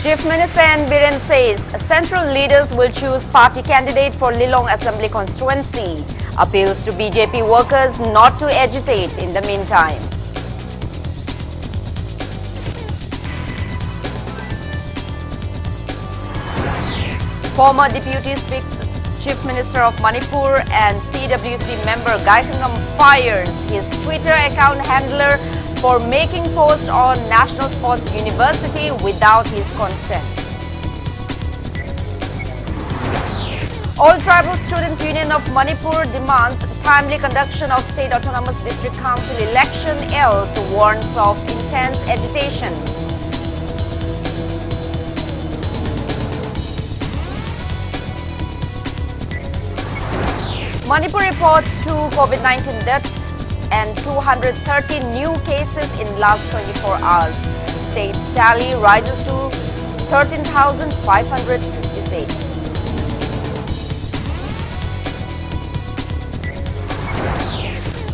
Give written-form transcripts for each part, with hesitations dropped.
Chief Minister N. Biren says central leaders will choose party candidate for Lilong Assembly constituency. Appeals to BJP workers not to agitate in the meantime. Former Deputy Chief Minister of Manipur and CWC member Gaikangam fires his Twitter account handler for making posts on National Sports University without his consent. All Tribal Students Union of Manipur demands timely conduction of State Autonomous District Council election, else warns of intense agitation. Manipur reports 2 COVID-19 deaths and 230 new cases in last 24 hours. State tally rises to 13,556.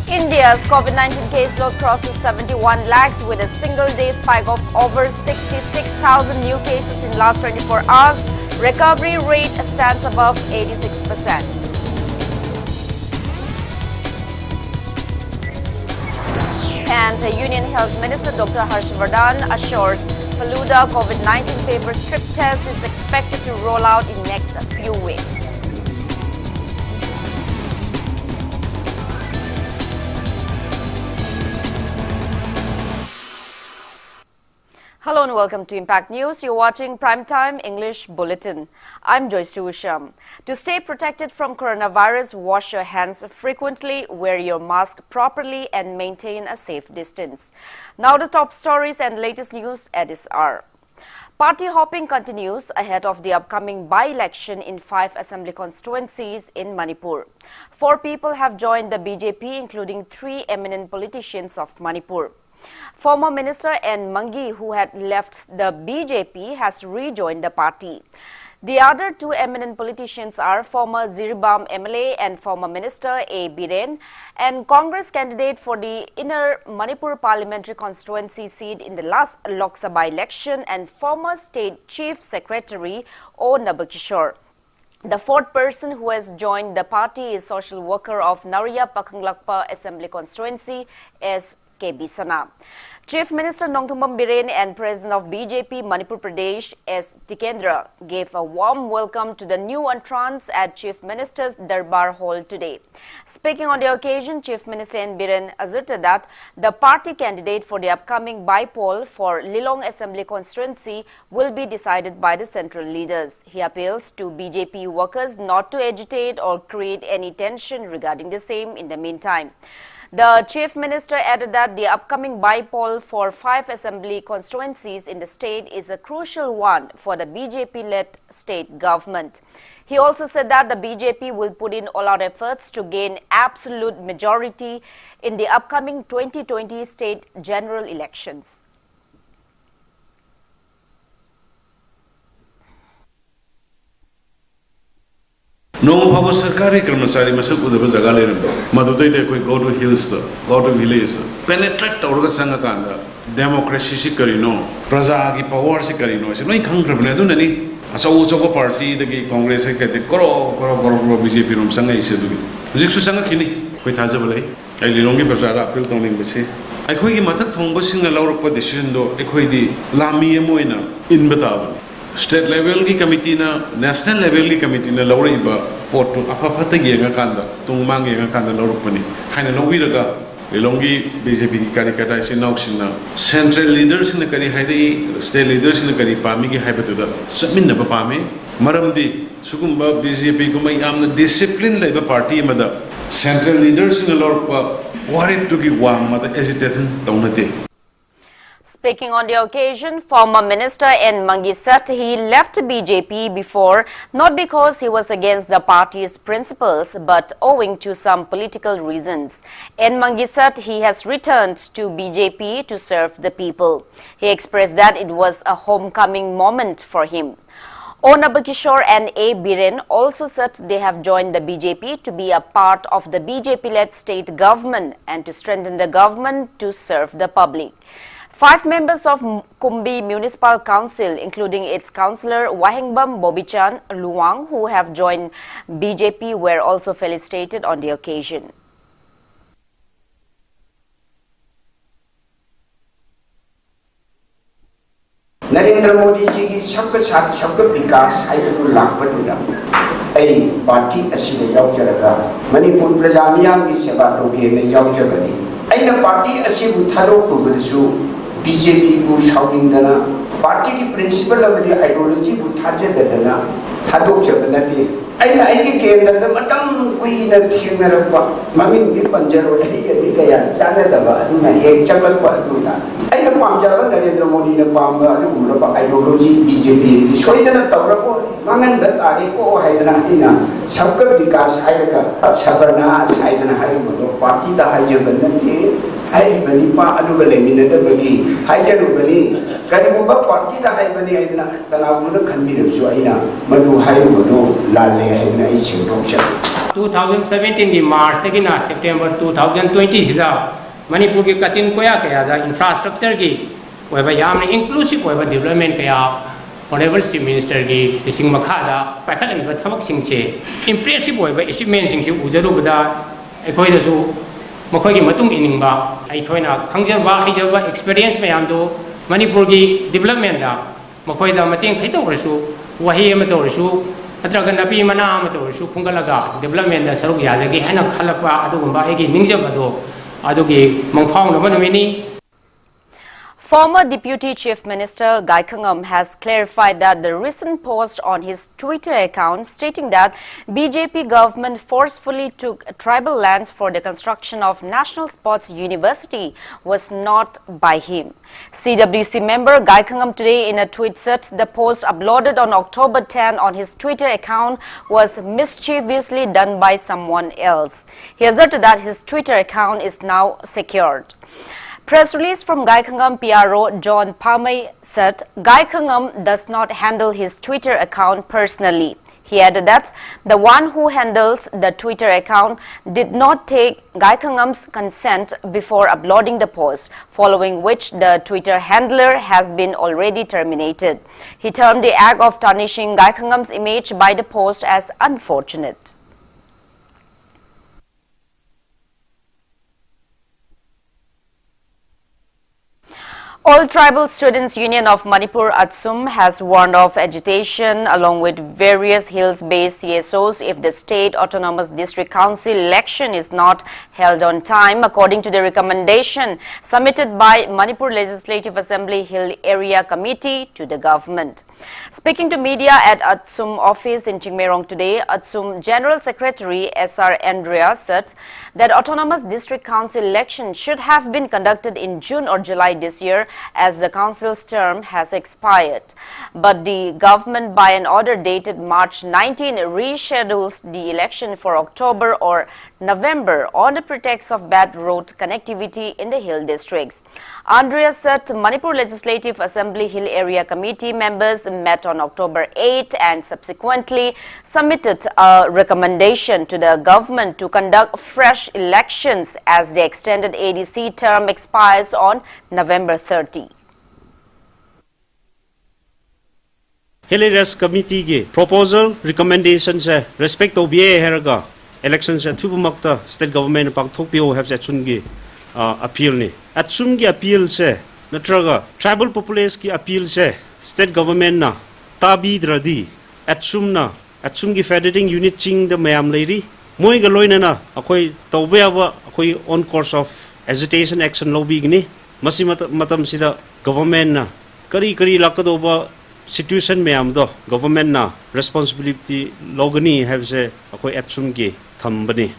India's COVID-19 caseload crosses 71 lakhs with a single-day spike of over 66,000 new cases in last 24 hours. Recovery rate stands above 86%. And the Union Health Minister Dr. Harshvardhan assures Faluda COVID-19 paper strip test is expected to roll out in next few weeks. Hello and welcome to Impact News. You're watching Primetime English Bulletin. I'm Joyshree Usham. To stay protected from coronavirus, wash your hands frequently, wear your mask properly and maintain a safe distance. Now the top stories and latest news at this hour. Party hopping continues ahead of the upcoming by-election in 5 assembly constituencies in Manipur. 4 people have joined the BJP, including 3 eminent politicians of Manipur. Former Minister N. Mangi, who had left the BJP, has rejoined the party. The other 2 eminent politicians are former Ziribam MLA and former Minister A. Biren, and Congress candidate for the Inner Manipur Parliamentary Constituency seat in the last Lok Sabha election, and former State Chief Secretary O. Nabakishore. The 4th person who has joined the party is social worker of Nariya Pakanglakpa Assembly Constituency, S. K. Bisana. Chief Minister Nongthumbam Biren and President of BJP Manipur Pradesh S. Tikendra gave a warm welcome to the new entrants at Chief Minister's Darbar Hall today. Speaking on the occasion, Chief Minister N. Biren asserted that the party candidate for the upcoming by-poll for Lilong Assembly constituency will be decided by the central leaders. He appeals to BJP workers not to agitate or create any tension regarding the same in the meantime. The Chief Minister added that the upcoming by-poll for 5 assembly constituencies in the state is a crucial one for the BJP-led state government. He also said that the BJP will put in all-out efforts to gain absolute majority in the upcoming 2020 state general elections. No power Sarkari Kramasari Masaku the Bazagalim, Madudai go to hills, go to village, penetrate Orga Sangakanda, democracy Sikarino, Prazagi power Sikarino, no Kankrabnadunani, as also party, the Congress, the Koro BJP from Sanga Isadu. Zixu Sangakini, quite Hazabale, I Lilongi Bazara, Pilton in Basi. I could give Mata Tombasing a lot of decision, though, Equidi, Lami Moina, in Batavan. State level ki committee na national level ki committee na lawra iba porto apapata yenga kanda tungmang yenga kanda lawrupani haina lawi raga lelongi BJP ki karikata isi nauksina central leaders na kari haidai state leaders na kari pami ki haibatu da samin na pami maramdi sugumba BJP ko mai amna discipline laiba party mada central leaders na lawrpa worried to gi wang mada hesitation taunate. Speaking on the occasion, former Minister N. Mangi said he left BJP before, not because he was against the party's principles, but owing to some political reasons. N. Mangi said he has returned to BJP to serve the people. He expressed that it was a homecoming moment for him. O. Nabakishore and A. Biren also said they have joined the BJP to be a part of the BJP-led state government and to strengthen the government to serve the public. 5 members of Kumbi Municipal Council, including its councillor Wahengbam Bobichan Luang, who have joined BJP, were also felicitated on the occasion. Narendra Modi ji ki sabka vikas haibu lakpatuna ai party asida yaujaraga Manipur praja miyam ki seba toge na yaujabani aina party asibu tharok pugursu BJP ku shauningdana party ki principle amadi ideology ku thajadadana thadok jabanati aina aigi kendra matam kuina thengarapa mamin di panjaro ai kaya chanadaba aduna hek chakakpa aduna aina pamjaba Narendra Modi na pamba adugumraba ideology BJP ki soidana tawrako mangan da tari ko haidana aina sabka vikas hairaga sabarna saidana hairugo party da haijabanati hai bani pa aduga lemina da bagi haijaru bani kanigumba party da hai bani aina tanaguna khanbirsu aina madu hairugo lalle haidana ai chingdokcha 2017 की मार्च तक ना सितंबर 2020 सिदा मणिपुर के कसिन कोया कया दा infrastructure की ओइबा यामने inclusive ओइबा development कया honourable chief minister की लिसिंग मखादा पाखलनिबा थबक सिंगसे इंप्रेसिव ओइबा अचीवमेंट सिंगसे उजरुबदा अखोइदसु मखोइगी मतुंग इनिंगबा अखोइना खंगजबा हिजबा एक्सपीरियंस मयामदो मणिपुर की डेवलपमेंट दा मखोइदा मतेंग खैतोरसु वही अम तोरसु नत्रगा नपी मना अम तोरसु खुंगलगा डेवलपमेंट दा सरुक याजगी हैना खलपा अदुगुंबा एगी निंगजबदो अदुगी मंगफाउंगबा Namini. Former Deputy Chief Minister Gai Khangam has clarified that the recent post on his Twitter account stating that BJP government forcefully took tribal lands for the construction of National Sports University was not by him. CWC member Gai Khangam today in a tweet said the post uploaded on October 10 on his Twitter account was mischievously done by someone else. He asserted that his Twitter account is now secured. Press release from Gai Khangam PRO John Pamay said Gai Khangam does not handle his Twitter account personally. He added that the one who handles the Twitter account did not take Gai Khangam's consent before uploading the post, following which the Twitter handler has been already terminated. He termed the act of tarnishing Gai Khangam's image by the post as unfortunate. All Tribal Students Union of Manipur Usham has warned of agitation along with various hills-based CSOs if the State Autonomous District Council election is not held on time, according to the recommendation submitted by Manipur Legislative Assembly Hill Area Committee to the government. Speaking to media at Usham office in Chingmerong today, Usham General Secretary S.R. Andrea said that Autonomous District Council election should have been conducted in June or July this year as the council's term has expired. But the government by an order dated March 19 reschedules the election for October or November on the pretext of bad road connectivity in the hill districts. Andrea said Manipur Legislative Assembly Hill Area Committee members met on October 8 and subsequently submitted a recommendation to the government to conduct fresh elections as the extended ADC term expires on November 30. Hill Area Committee की proposal recommendation से respect to BA हैरगा election से थुबमक्ता state government पांगथोकपियो है से चुनगी appeal ने अचुम की appeal से नत्रगा tribal populace की appeal से state government ना ताबी द्रदी अचुम की federating unit Ching the ma'am लेरी मोई गलोई ना अकोई तौबे अब अकोई on course of agitation action lobby Ghani मसी मतम सिदा government ना करी लाकदोबा situation मैम दो government ना responsibility लोगनी है से अकोई अचुम की थम्बनी.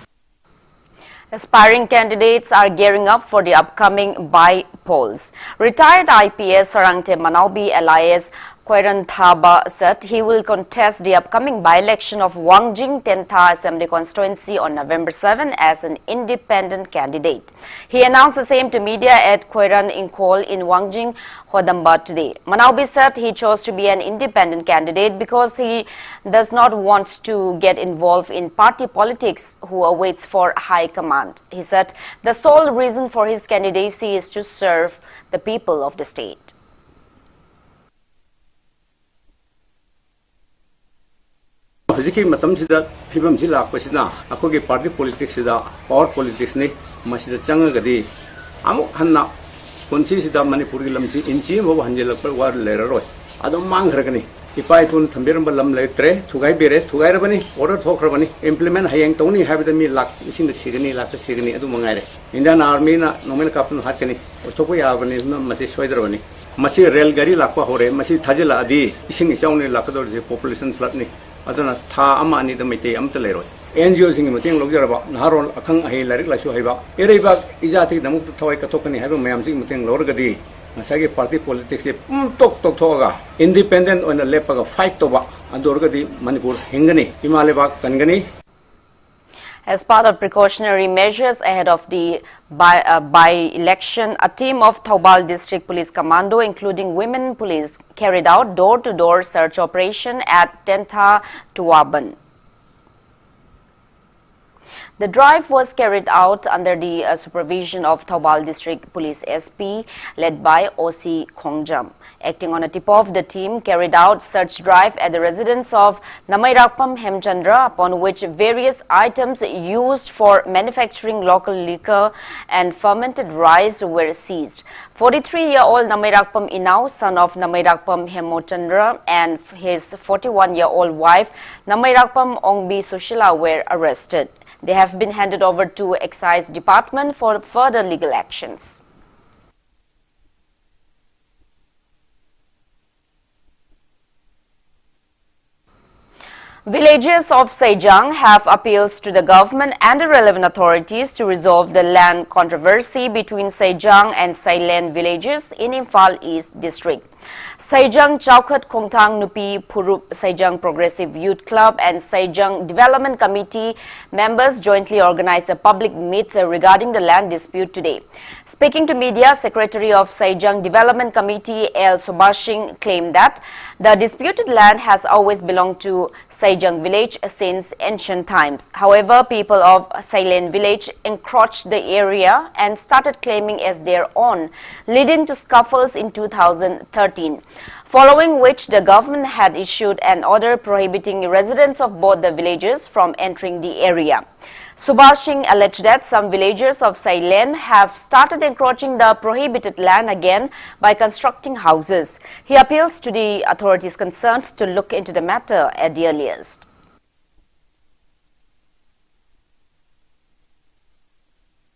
Aspiring candidates are gearing up for the upcoming by polls. Retired IPS Sarangte Manaubi alias Khoiran Thaba said he will contest the upcoming by-election of Wangjing Tentha Assembly constituency on November 7 as an independent candidate. He announced the same to media at Khoiran Ingkol in Wangjing, Hodamba today. Manaubi said he chose to be an independent candidate because he does not want to get involved in party politics who awaits for high command. He said the sole reason for his candidacy is to serve the people of the state. Hujiki matam sida phibam si lakpasina akogi party politics sida power politics ni masida changagadi amuk hanna punsi sida Manipur gi lamchi inchi mo hanjelakpar war leraroi adom manghragani ipai pun thambiramba lam leitre thugai bere thugai rabani order thokhrabani implement hayang tawni habida mi lak isinda sigani lak sigani adu mangaire Indian army na nomen kapun hatkani othopo yabani masi soidrabani masi rail gari lakpa hore masi thajela adi ising ichauni lakador je population flood ni aduna tha ama ani da mete amta leroi NGO sing mateng logjaraba naharon akhang ahi larik lasu haiba ereiba ijati namuk thawai katokani haiba mayam sing mateng lorgadi masagi party politics se tok thoga independent on the lepaga fight toba andorgadi Manipur hingani himaleba kangani. As part of precautionary measures ahead of the by-election, a team of Thoubal District Police Commando, including women police, carried out door-to-door search operation at Tentha Tuaban. The drive was carried out under the supervision of Thoubal District Police SP, led by OC Khongjam. Acting on a tip-off, the team carried out search drive at the residence of Namairakpam Hemchandra, upon which various items used for manufacturing local liquor and fermented rice were seized. 43-year-old Namairakpam Inau, son of Namairakpam Hemchandra, and his 41-year-old wife Namairakpam Ongbi Sushila were arrested. They have been handed over to Excise Department for further legal actions. Villagers of Sejang have appeals to the government and the relevant authorities to resolve the land controversy between Sejang and Sailen villages in Imphal East District. Sejang Chowkhat Khongthang Nupi Phurup Sejang Progressive Youth Club and Sejang Development Committee members jointly organized a public meet regarding the land dispute today. Speaking to media, Secretary of Sejang Development Committee L. Subhashing claimed that the disputed land has always belonged to Sejang village since ancient times. However, people of Sailen village encroached the area and started claiming as their own, leading to scuffles in 2013. Following which the government had issued an order prohibiting residents of both the villages from entering the area. Subhashing alleged that some villagers of Sailen have started encroaching the prohibited land again by constructing houses. He appeals to the authorities concerned to look into the matter at the earliest.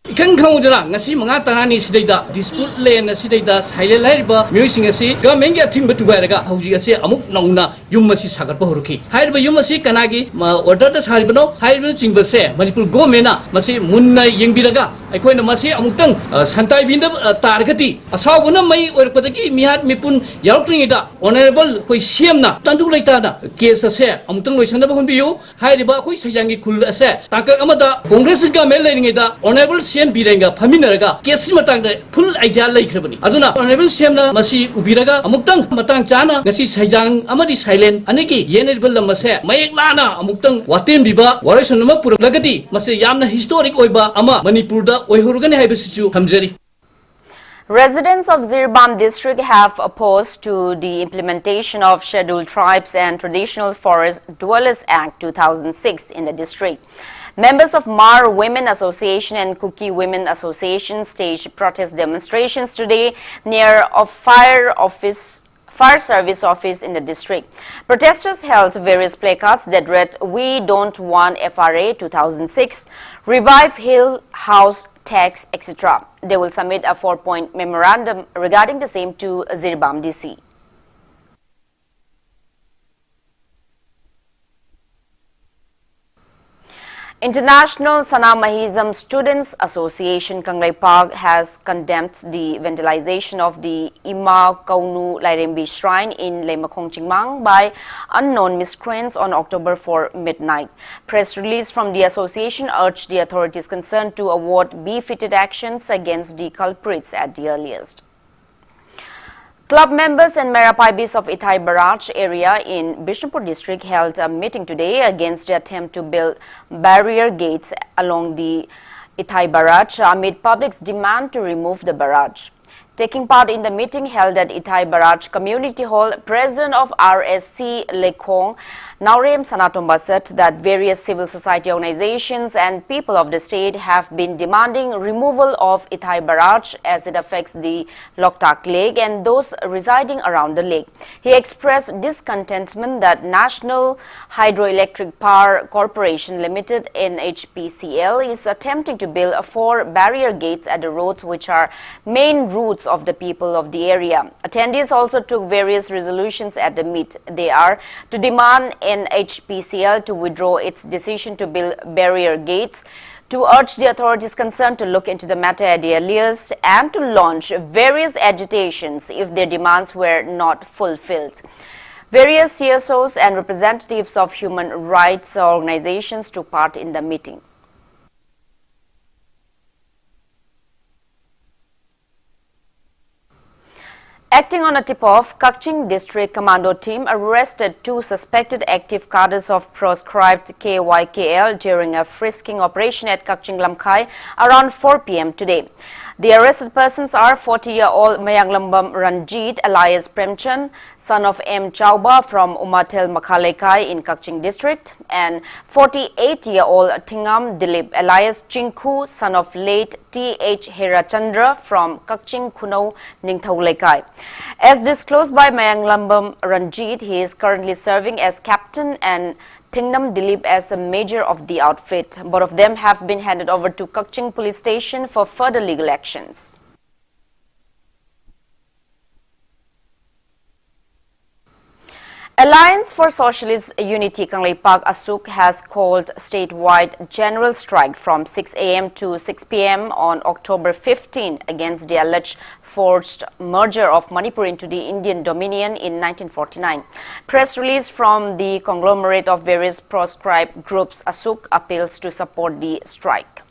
Ikan kaudara ngasi mangatangani sidaida dispute land sidaida Sailen laiba myoising asi government ya thing batu gairaga hauji asi amuk nauna yum masi sagar pa horuki haiba yum masi kanagi order da saribano haiba chingba se Manipur government na masi munna yengbiraga aikoina masi amutang santai binda targati asawuna mai orpadagi mihat mipun yautringida honorable koi CM na tandu laita na case ase amutang loisana ba honbiyu haiba koi sayangi khul ase takak amada congress government lainingida honorable CM birenga phaminaraga case matang da full idea laikhrabani aduna honorable CM na masi ubiraga amutang matang chana ngasi saijang amadi silent aniki yenable lamase mayek lana amuktang watem biba waraison ma puragati masi yamna historic oiba ama Manipur da oihurugani haibasichu thamjari. Residents of Zirbam district have opposed to the implementation of Scheduled Tribes and Traditional Forest Dwellers Act 2006 in the district. Members of Mar Women Association and Kuki Women Association staged protest demonstrations today near a fire service office in the district. Protesters held various placards that read, "We don't want FRA 2006, revive Hill House tax, etc." They will submit a 4-point memorandum regarding the same to Zirbam DC. International Sanamahizam Students Association Kanglai Park has condemned the vandalization of the Ima Kaunu Lairembi Shrine in Leimakhong Chingmang by unknown miscreants on October 4 midnight. Press release from the association urged the authorities concerned to award befitted actions against the culprits at the earliest. Club members and Merapaibis of Ithai Barrage area in Bishnupur district held a meeting today against the attempt to build barrier gates along the Ithai Barrage amid public's demand to remove the barrage. Taking part in the meeting held at Ithai Barrage Community Hall, President of RSC Lekhong, Naurem Sanatomba, said that various civil society organizations and people of the state have been demanding removal of Ithai Barrage as it affects the Loktak Lake and those residing around the lake. He expressed discontentment that National Hydroelectric Power Corporation Limited NHPCL is attempting to build 4 barrier gates at the roads which are main routes of the people of the area. Attendees also took various resolutions at the meet. They are to demand NHPCL to withdraw its decision to build barrier gates, to urge the authorities concerned to look into the matter at the earliest, and to launch various agitations if their demands were not fulfilled. Various CSOs and representatives of human rights organizations took part in the meeting. Acting on a tip-off, Kaching District Commando Team arrested 2 suspected active cadres of proscribed KYKL during a frisking operation at Kaching Lamkai around 4 p.m. today. The arrested persons are 40-year-old Mayanglambam Ranjit alias Premchand, son of M. Chauba from Umatel Makhalekai in Kaching District, and 48-year-old Tingam Dilip alias Chinku, son of late T.H. Herachandra from Kaching Kuno Ningthaulekai. As disclosed by Mayanglambam Ranjit, he is currently serving as captain and Tingnam Dilip as a major of the outfit. Both of them have been handed over to Kaching Police Station for further legal actions. Alliance for Socialist Unity Kanglei Park Asuk has called statewide general strike from 6 a.m. to 6 p.m. on October 15 against the alleged forced merger of Manipur into the Indian Dominion in 1949. Press release from the conglomerate of various proscribed groups Asuk appeals to support the strike.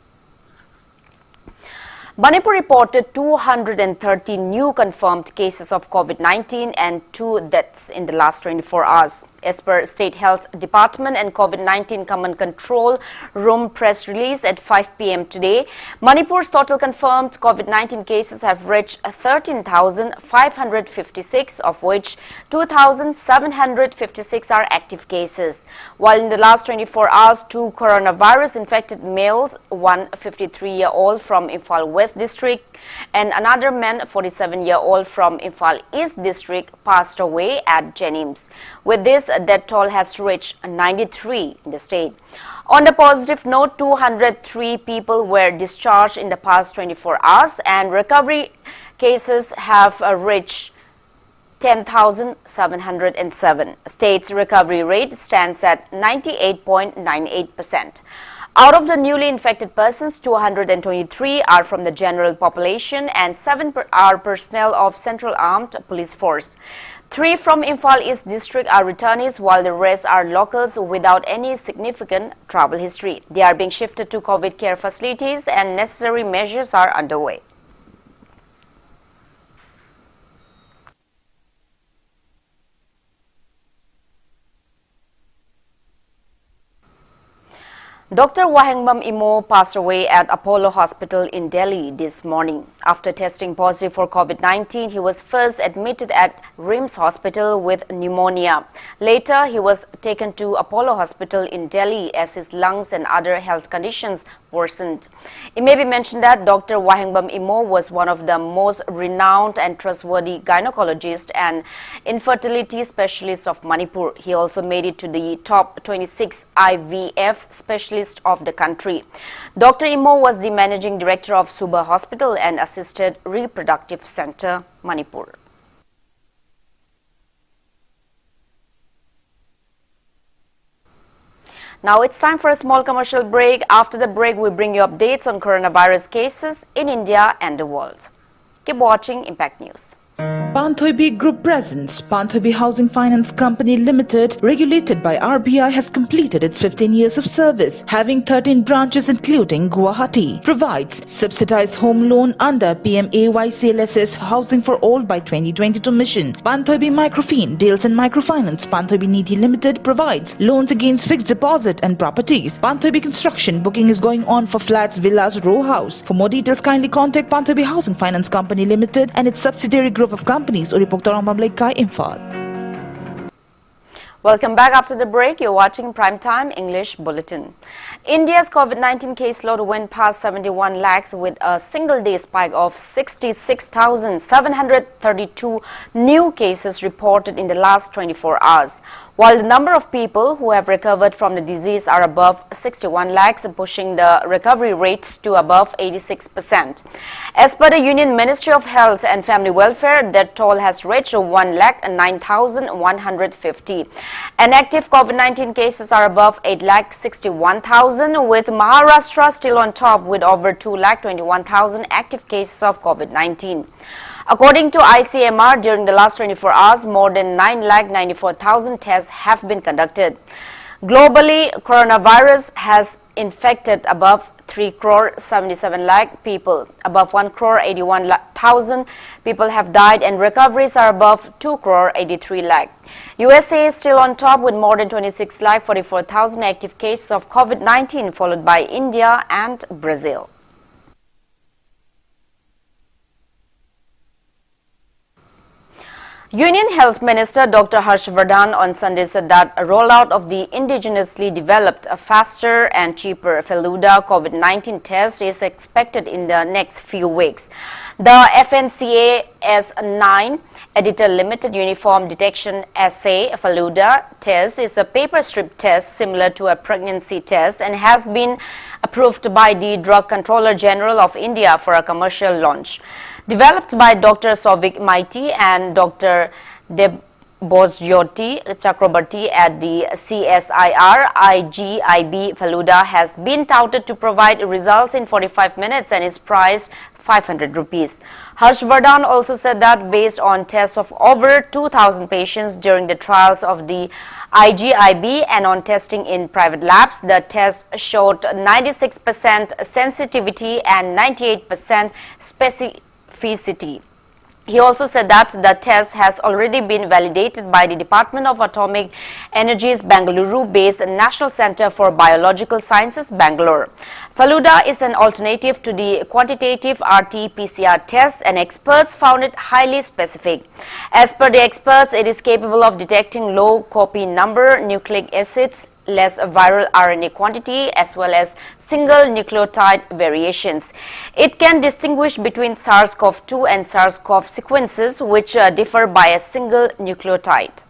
Manipur reported 230 new confirmed cases of COVID-19 and 2 deaths in the last 24 hours. As per State Health Department and COVID-19 Command Control Room press release at 5 p.m. today, Manipur's total confirmed COVID-19 cases have reached 13,556, of which 2,756 are active cases. While in the last 24 hours, 2 coronavirus-infected males, one 53-year-old from Imphal West District and another man, 47-year-old from Imphal East District, passed away at Jenims. With this, that toll has reached 93 in the state. On a positive note, 203 people were discharged in the past 24 hours and recovery cases have reached 10,707. State's recovery rate stands at 98.98%. Out of the newly infected persons, 223 are from the general population and 7 are personnel of Central Armed Police Force. 3 from Imphal East District are returnees, while the rest are locals without any significant travel history. They are being shifted to COVID care facilities and necessary measures are underway. Dr. Wahengbam Imo passed away at Apollo Hospital in Delhi this morning. After testing positive for COVID-19, he was first admitted at RIMS Hospital with pneumonia. Later, he was taken to Apollo Hospital in Delhi as his lungs and other health conditions worsened. It may be mentioned that Dr. Wahengbam Imo was one of the most renowned and trustworthy gynecologists and infertility specialists of Manipur. He also made it to the top 26 IVF specialists of the country. Dr. Imo was the managing director of Suba Hospital and Assisted Reproductive Center, Manipur. Now it's time for a small commercial break. After the break, we bring you updates on coronavirus cases in India and the world. Keep watching Impact News. Panthoibi Group presents Panthoibi Housing Finance Company Limited, regulated by RBI, has completed its 15 years of service, having 13 branches including Guwahati. Provides subsidized home loan under PMAY CLSS Housing for All by 2022 mission. Panthoibi Microfinance deals in microfinance. Panthoibi Nidhi Limited provides loans against fixed deposit and properties. Panthoibi Construction booking is going on for flats, villas, row house. For more details, kindly contact Panthoibi Housing Finance Company Limited and its subsidiary group of companies. Imphal. Welcome back after the break. You're watching Primetime English Bulletin. India's COVID-19 caseload went past 71 lakhs with a single-day spike of 66,732 new cases reported in the last 24 hours. While the number of people who have recovered from the disease are above 61 lakhs, pushing the recovery rates to above 86%. As per the Union Ministry of Health and Family Welfare, that toll has reached 1,09,150. And active COVID-19 cases are above 8,61,000, with Maharashtra still on top with over 2,21,000 active cases of COVID-19. According to ICMR, during the last 24 hours, more than 9,94,000 tests have been conducted. Globally, coronavirus has infected above 3 crore 77 lakh people. Above 1 crore 81,000 people have died, and recoveries are above 2 crore 83 lakh. USA is still on top with more than 26 lakh 44,000 active cases of COVID-19, followed by India and Brazil. Union Health Minister Dr. Harshvardhan on Sunday said that a rollout of the indigenously developed, a faster and cheaper Feluda COVID-19 test is expected in the next few weeks. The FNCA S9 Editor Limited Uniform Detection Assay Feluda test is a paper strip test similar to a pregnancy test and has been approved by the Drug Controller General of India for a commercial launch. Developed by Dr. Souvik Maiti and Dr. Debojyoti Chakrabarti at the CSIR, IGIB Feluda has been touted to provide results in 45 minutes and is priced 500 rupees. Harshvardhan also said that based on tests of over 2,000 patients during the trials of the IGIB and on testing in private labs, the test showed 96% sensitivity and 98% specificity. He also said that the test has already been validated by the Department of Atomic Energy's Bangalore-based National Center for Biological Sciences, Bangalore. Feluda is an alternative to the quantitative RT-PCR test, and experts found it highly specific. As per the experts, it is capable of detecting low copy number nucleic acids, less viral RNA quantity, as well as single nucleotide variations. It can distinguish between SARS-CoV-2 and SARS-CoV sequences, which differ by a single nucleotide.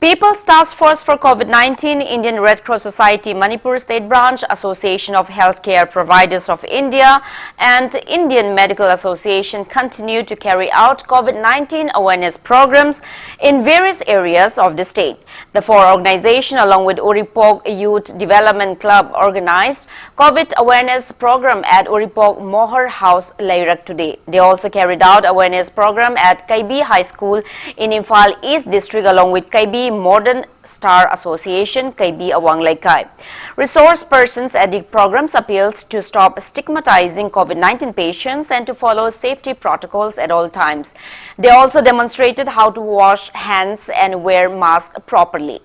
People's Task Force for COVID-19, Indian Red Cross Society, Manipur State Branch, Association of Healthcare Providers of India and Indian Medical Association continue to carry out COVID-19 awareness programs in various areas of the state. The four organizations, along with Uripok Youth Development Club, organized COVID awareness program at Uripok Mohar House, Lairak today. They also carried out awareness program at Kaibi High School in Imphal East District, along with Kaibi Modern Star Association, Kaibi Awang Laikai. Resource persons at the program's appeals to stop stigmatizing COVID-19 patients and to follow safety protocols at all times. They also demonstrated how to wash hands and wear masks properly.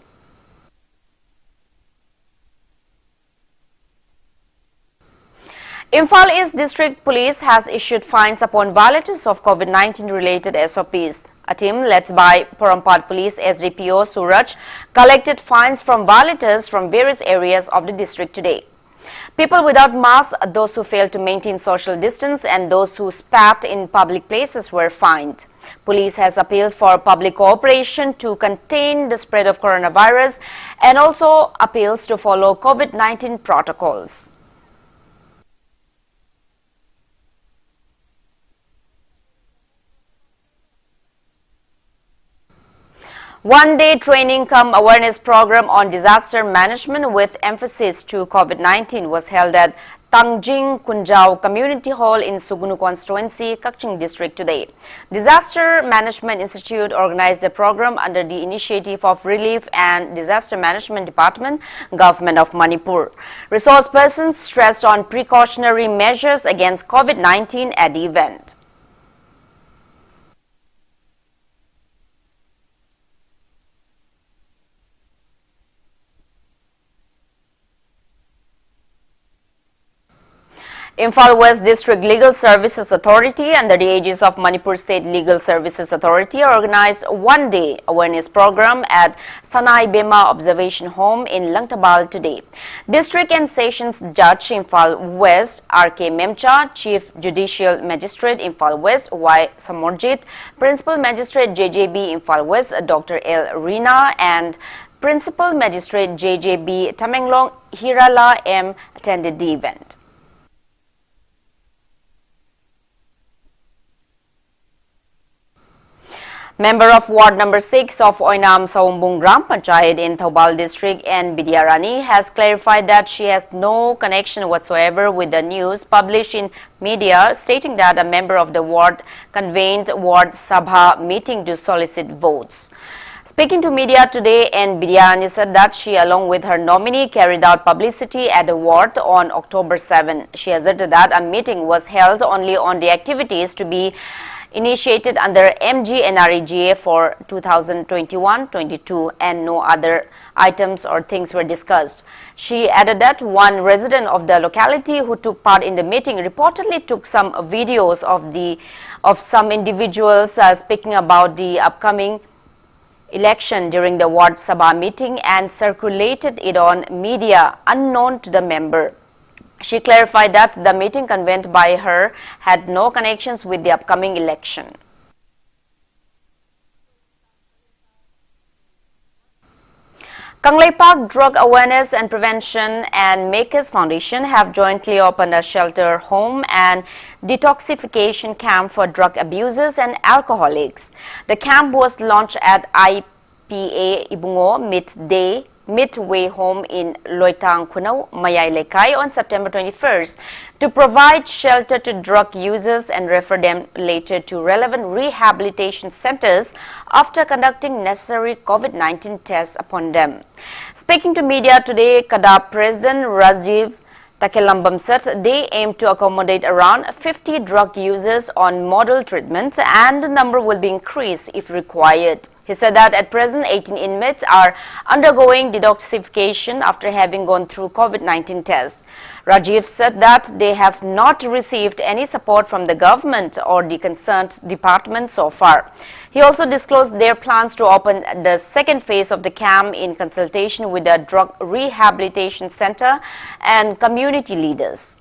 Imphal East District Police has issued fines upon violators of COVID-19 related SOPs. A team led by Porampad Police SDPO Suraj collected fines from violators from various areas of the district today. People without masks, those who failed to maintain social distance, and those who spat in public places were fined. Police has appealed for public cooperation to contain the spread of coronavirus and also appeals to follow COVID-19 protocols. One-day training cum awareness program on disaster management with emphasis to COVID-19 was held at Tangjing Kunjao Community Hall in Sugunu Constituency, Kaching District today. Disaster Management Institute organized the program under the initiative of Relief and Disaster Management Department, Government of Manipur. Resource persons stressed on precautionary measures against COVID-19 at the event. Imphal West District Legal Services Authority under the aegis of Manipur State Legal Services Authority organized a one-day awareness program at Sanai Bema Observation Home in Langtabal today. District and Sessions Judge Imphal West R.K. Memcha, Chief Judicial Magistrate Imphal West Y. Samorjit, Principal Magistrate JJB Imphal West Dr. L. Rina and Principal Magistrate JJB Tamenglong Hirala M attended the event. Member of Ward Number 6 of Oinam Saumbung Gram Panchayat in Thoubal District and Bidyarani has clarified that she has no connection whatsoever with the news published in media stating that a member of the ward convened Ward Sabha meeting to solicit votes. Speaking to media today, N. Bidyarani said that she along with her nominee carried out publicity at the ward on October 7. She asserted that a meeting was held only on the activities to be initiated under MGNREGA for 2021-22 and no other items or things were discussed. She added that one resident of the locality who took part in the meeting reportedly took some videos of some individuals speaking about the upcoming election during the Ward Sabha meeting and circulated it on media unknown to the member. She clarified that the meeting convened by her had no connections with the upcoming election. Kanglei Park Drug Awareness and Prevention and Makers Foundation have jointly opened a shelter home and detoxification camp for drug abusers and alcoholics. The camp was launched at IPA Ibungo Midway Home in Loitang Kunau, Mayay Lekai on September 21st to provide shelter to drug users and refer them later to relevant rehabilitation centers after conducting necessary COVID-19 tests upon them. Speaking to media today, KADA President Rajiv Takelambam said they aim to accommodate around 50 drug users on model treatment and the number will be increased if required. He said that at present 18 inmates are undergoing detoxification after having gone through COVID-19 tests. Rajiv said that they have not received any support from the government or the concerned department so far. He also disclosed their plans to open the second phase of the camp in consultation with the Drug Rehabilitation Center and community leaders.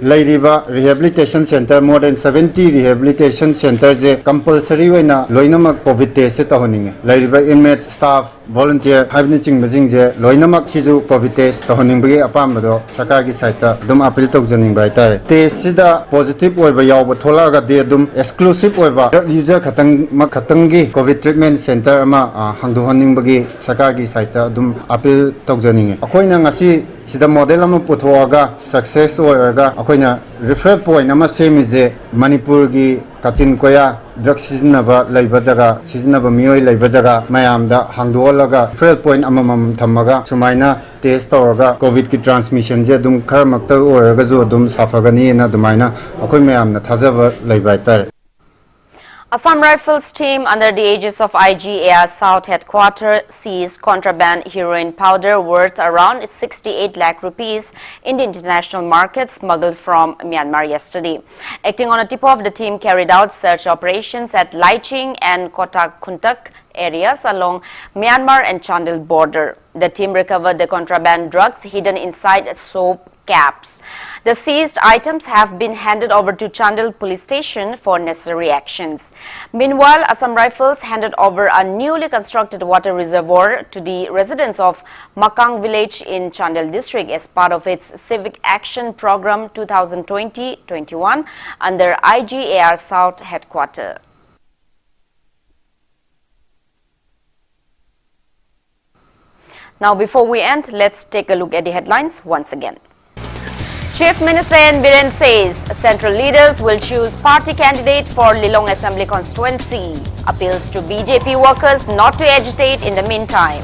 Lairiba Rehabilitation Center more than 70 rehabilitation centers compulsory wena loinamak COVID test tahoning Lairiba inmates staff volunteer habniching majing je loinamak sizu COVID test tahoning bagi apamado sarkar gi site dum appeal tokjaning bai tare test sida positive oiba yawba tholaga de dum exclusive oiba user khatang gi COVID treatment center ama hangdu honing bagi sarkar gi site dum appeal tokjaning akoina ngasi sida model ama puthoaga success oiga akoina refer point ama semize Manipur gi Kachin Koya drug sizinaba laiba jaga sizinaba mioi laiba jaga mayamda hangdolaga refer point amamam thamaga sumaina test tawraga covid ki transmission je dum kharmakta oiraga jo dum safagani na dumaina akoi mayamna thajaba laiba tare. Assam Rifles team under the aegis of IGAR South Headquarters seized contraband heroin powder worth around 68 lakh rupees in the international market smuggled from Myanmar yesterday. Acting on a tip-off, the team carried out search operations at Laiching and Kotak Kuntak areas along Myanmar and Chandil border. The team recovered the contraband drugs hidden inside soap caps. The seized items have been handed over to Chandel police station for necessary actions. Meanwhile, Assam Rifles handed over a newly constructed water reservoir to the residents of Makang village in Chandel district as part of its Civic Action Program 2020-21 under IGAR South headquarters. Now, before we end, let's take a look at the headlines once again. Chief Minister N. Biren says central leaders will choose party candidate for Lilong Assembly constituency. Appeals to BJP workers not to agitate in the meantime.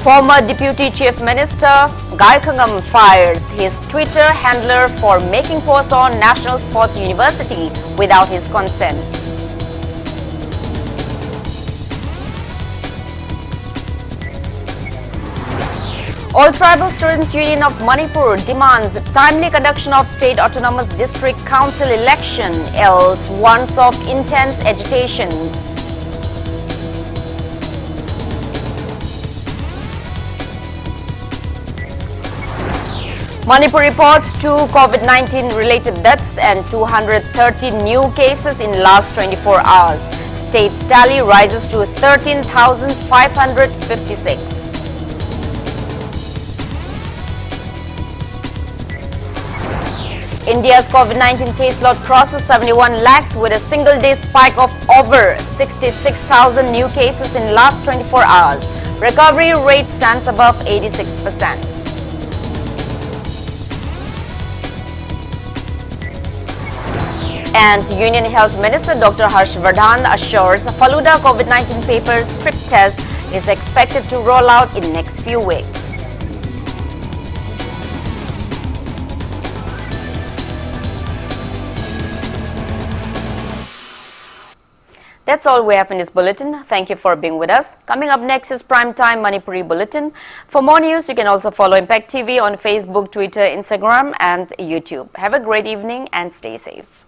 Former Deputy Chief Minister Gai Khangam fires his Twitter handler for making posts on National Sports University without his consent. All Tribal Students Union of Manipur demands timely conduction of State Autonomous District Council election, else warns of intense agitations. Manipur reports 2 COVID-19 related deaths and 230 new cases in last 24 hours. State's tally rises to 13,556. India's COVID-19 caseload crosses 71 lakhs with a single-day spike of over 66,000 new cases in last 24 hours. Recovery rate stands above 86%. And Union Health Minister Dr. Harshvardhan assures Faluda COVID-19 paper strip test is expected to roll out in next few weeks. That's all we have in this bulletin. Thank you for being with us. Coming up next is Primetime Manipuri Bulletin. For more news, you can also follow Impact TV on Facebook, Twitter, Instagram and YouTube. Have a great evening and stay safe.